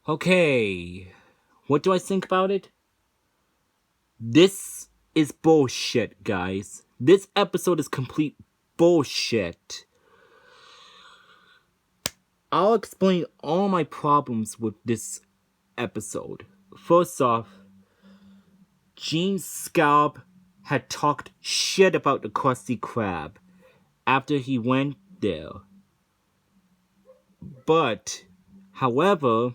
Okay, what do I think about it? This is bullshit, guys. This episode is complete bullshit. I'll explain all my problems with this episode. First off, Gene Scalp had talked shit about the Krusty Krab after he went there. But, however,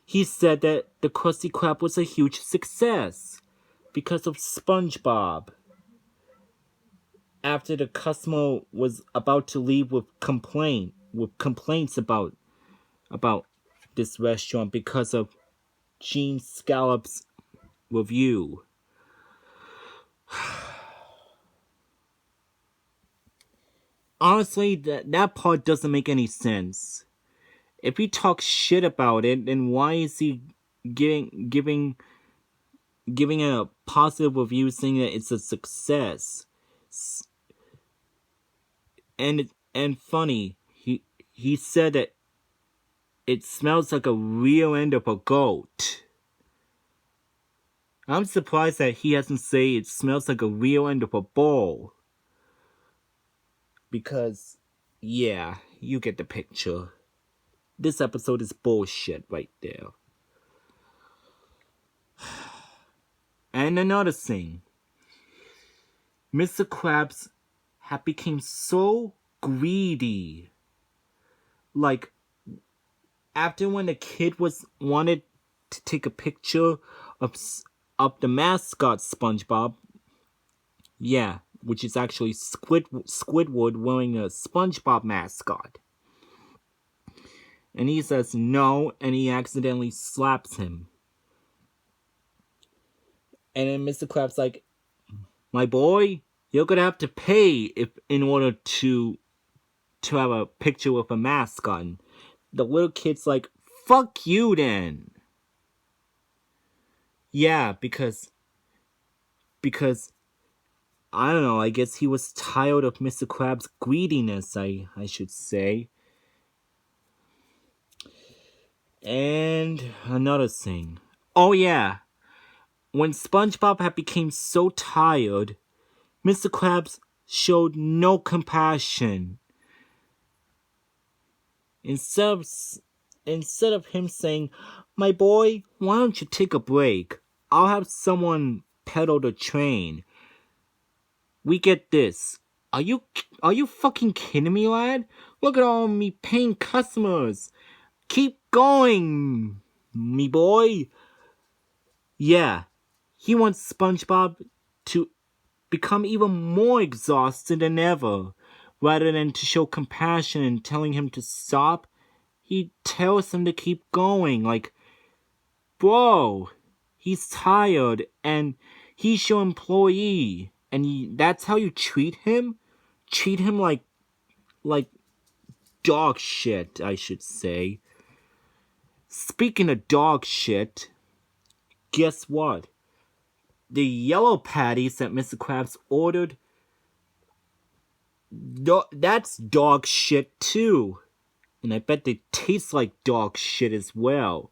he said that the Krusty Krab was a huge success because of SpongeBob. After the customer was about to leave with complaints about this restaurant because of Gene Scallop's review. Honestly, that part doesn't make any sense. If he talks shit about it, then why is he giving a positive review saying that it's a success? And funny, he said that it smells like a real end of a goat. I'm surprised that he hasn't said it smells like a real end of a bull. Because, yeah, you get the picture. This episode is bullshit right there. And another thing. Mr. Krabs had become so greedy. Like, after when the kid wanted to take a picture of the mascot SpongeBob, yeah, which is actually Squidward wearing a SpongeBob mascot. And he says no, and he accidentally slaps him. And then Mr. Krabs like, my boy, you're gonna have to pay in order to have a picture with a mascot. And the little kid's like, fuck you then. Yeah, because I don't know, I guess he was tired of Mr. Krabs' greediness, I should say. And another thing. Oh yeah. When SpongeBob had become so tired, Mr. Krabs showed no compassion. Instead of him saying, my boy, why don't you take a break? I'll have someone pedal the train. We get this. Are you fucking kidding me, lad? Look at all me paying customers. Keep going, me boy. Yeah, he wants SpongeBob to become even more exhausted than ever. Rather than to show compassion and telling him to stop, he tells him to keep going. Like, bro, he's tired and he's your employee. And that's how you treat him? Treat him like dog shit, I should say. Speaking of dog shit, guess what? The yellow patties that Mr. Krabs ordered, that's dog shit too. And I bet they taste like dog shit as well.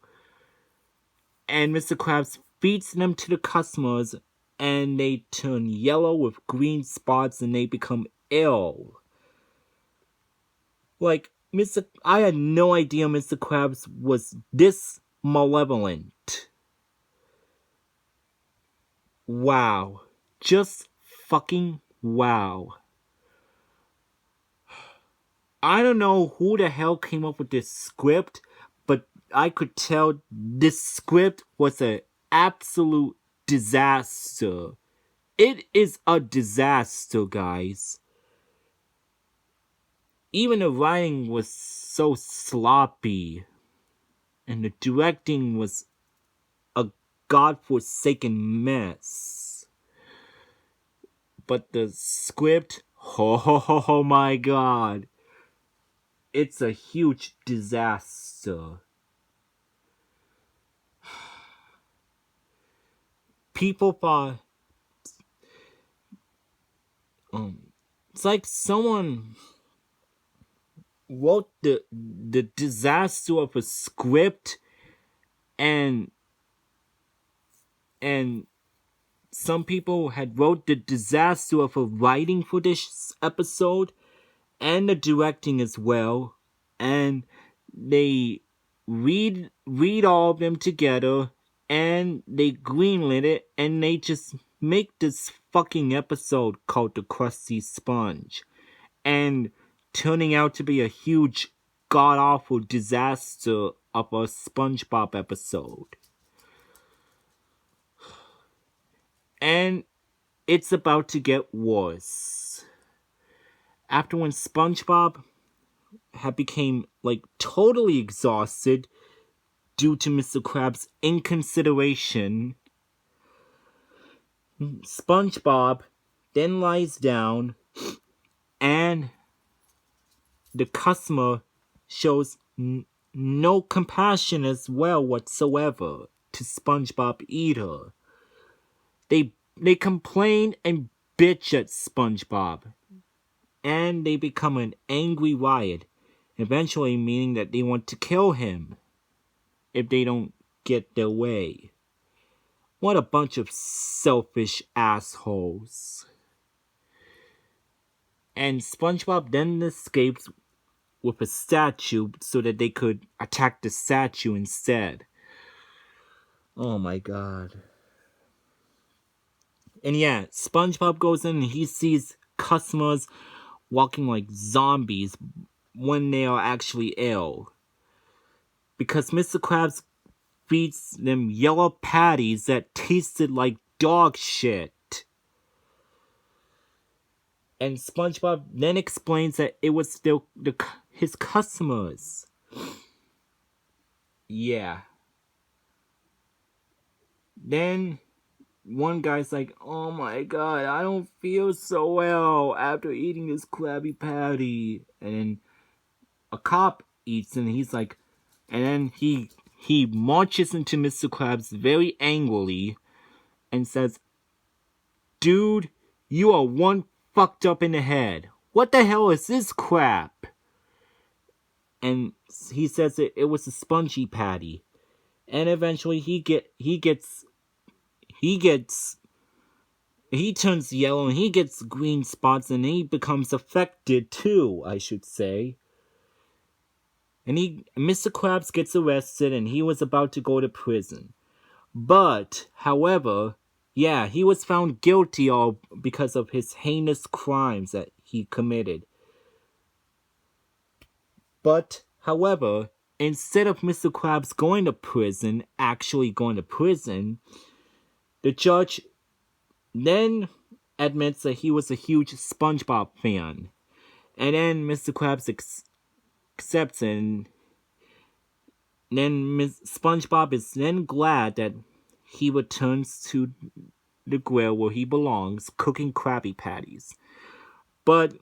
And Mr. Krabs feeds them to the customers, and they turn yellow with green spots and they become ill. Like, I had no idea Mr. Krabs was this malevolent. Wow. Just fucking wow. I don't know who the hell came up with this script, but I could tell this script was an absolute disaster. It is a disaster, guys. Even the writing was so sloppy, and the directing was a godforsaken mess. But the script, oh my god, it's a huge disaster. People thought, it's like someone wrote the disaster of a script and some people had wrote the disaster of the writing for this episode and the directing as well, and they read all of them together, and they greenlit it, and they just make this fucking episode called The Krusty Sponge, and turning out to be a huge god-awful disaster of a SpongeBob episode. And it's about to get worse. After when SpongeBob had became totally exhausted due to Mr. Krabs' inconsideration, SpongeBob then lies down, and the customer shows no compassion as well whatsoever to SpongeBob either. They complain and bitch at SpongeBob, and they become an angry riot, eventually meaning that they want to kill him if they don't get their way. What a bunch of selfish assholes. And SpongeBob then escapes with a statue so that they could attack the statue instead. Oh my god. And yeah, SpongeBob goes in and he sees customers walking like zombies when they are actually ill. Because Mr. Krabs feeds them yellow patties that tasted like dog shit. And SpongeBob then explains that it was still his customers. Yeah. Then one guy's like, oh my god, I don't feel so well after eating this Krabby Patty. And then a cop eats and he's like, and then he marches into Mr. Krabs very angrily and says, dude, you are one fucked up in the head. What the hell is this crap? And he says it was a spongy patty. And eventually he turns yellow and he gets green spots and he becomes affected too, I should say. And Mr. Krabs gets arrested and he was about to go to prison. But, however, yeah, he was found guilty all because of his heinous crimes that he committed. But, however, instead of Mr. Krabs actually going to prison, the judge then admits that he was a huge SpongeBob fan. And then Mr. Krabs accepts it, and then SpongeBob is then glad that he returns to the grill where he belongs, cooking Krabby Patties. But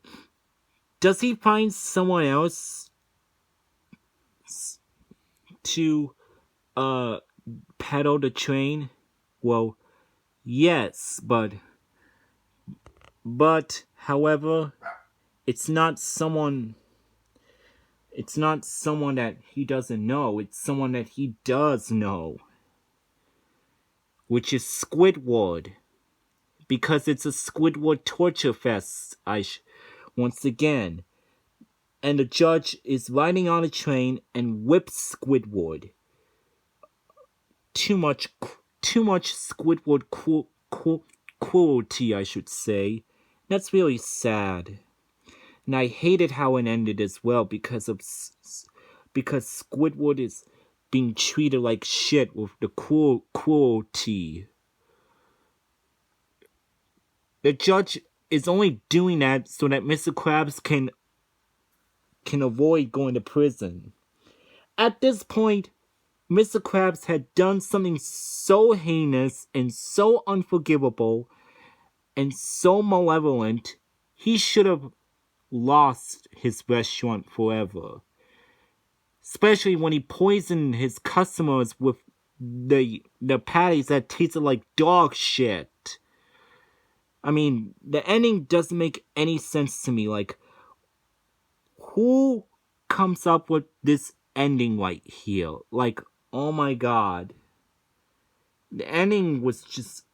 does he find someone else to pedal the train? Well, yes, but however, it's not someone that he doesn't know. It's someone that he does know, which is Squidward, because it's a Squidward torture fest. Once again, and the judge is riding on a train and whips Squidward. Too much Squidward cruelty, I should say. That's really sad. And I hated how it ended as well because Squidward is being treated like shit with the cruelty. The judge is only doing that so that Mr. Krabs can avoid going to prison. At this point, Mr. Krabs had done something so heinous and so unforgivable and so malevolent, he should have lost his restaurant forever. Especially when he poisoned his customers with the patties that tasted like dog shit. I mean, the ending doesn't make any sense to me. Like, who comes up with this ending right here? Like, oh my god. The ending was just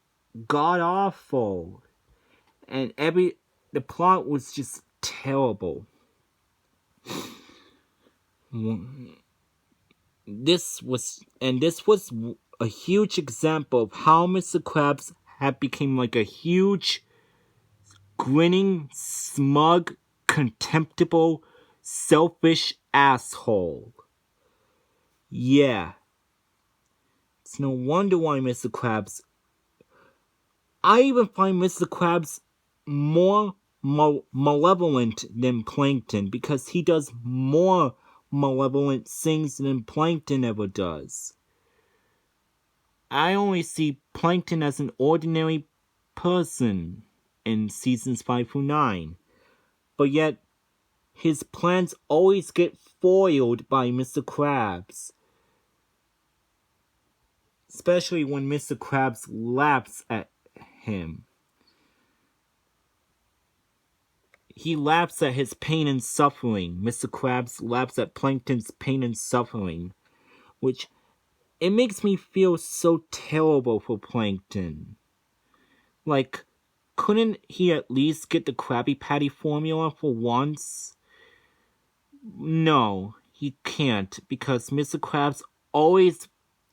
god awful. And the plot was just terrible. This was a huge example of how Mr. Krabs had become like a huge, grinning, smug, contemptible, selfish asshole. Yeah. It's no wonder why Mr. Krabs. I even find Mr. Krabs more malevolent than Plankton because he does more malevolent things than Plankton ever does. I only see Plankton as an ordinary person in seasons 5 through 9. But yet, his plans always get foiled by Mr. Krabs. Especially when Mr. Krabs laughs at him. He laughs at his pain and suffering. Mr. Krabs laughs at Plankton's pain and suffering. Which, it makes me feel so terrible for Plankton. Like, couldn't he at least get the Krabby Patty formula for once? No, he can't, because Mr. Krabs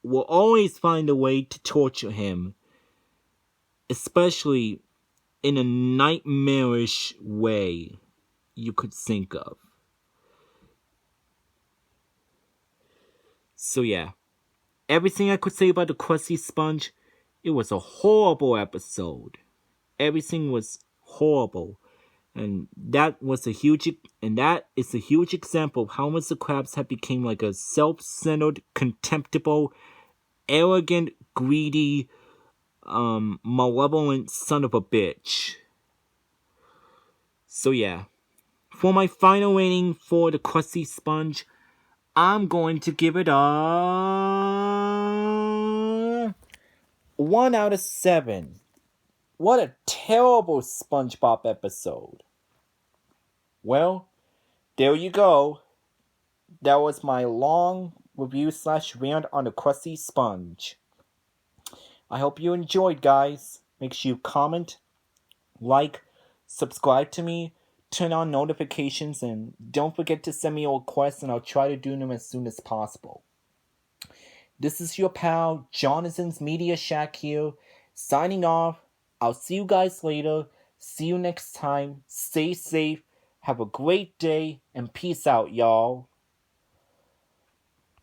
will always find a way to torture him. Especially in a nightmarish way you could think of. So yeah, everything I could say about the Krusty Sponge, it was a horrible episode. Everything was horrible. And that is a huge example of how Mr. Krabs had become like a self-centered, contemptible, arrogant, greedy, malevolent son of a bitch. So yeah, for my final rating for the Krusty Sponge, I'm going to give it a 1 out of 7. What a terrible SpongeBob episode. Well, there you go. That was my long review / rant on the Krusty Sponge. I hope you enjoyed, guys. Make sure you comment, like, subscribe to me, turn on notifications, and don't forget to send me your requests and I'll try to do them as soon as possible. This is your pal, Jonathan's Media Shack here, signing off. I'll see you guys later. See you next time. Stay safe. Have a great day and peace out, y'all.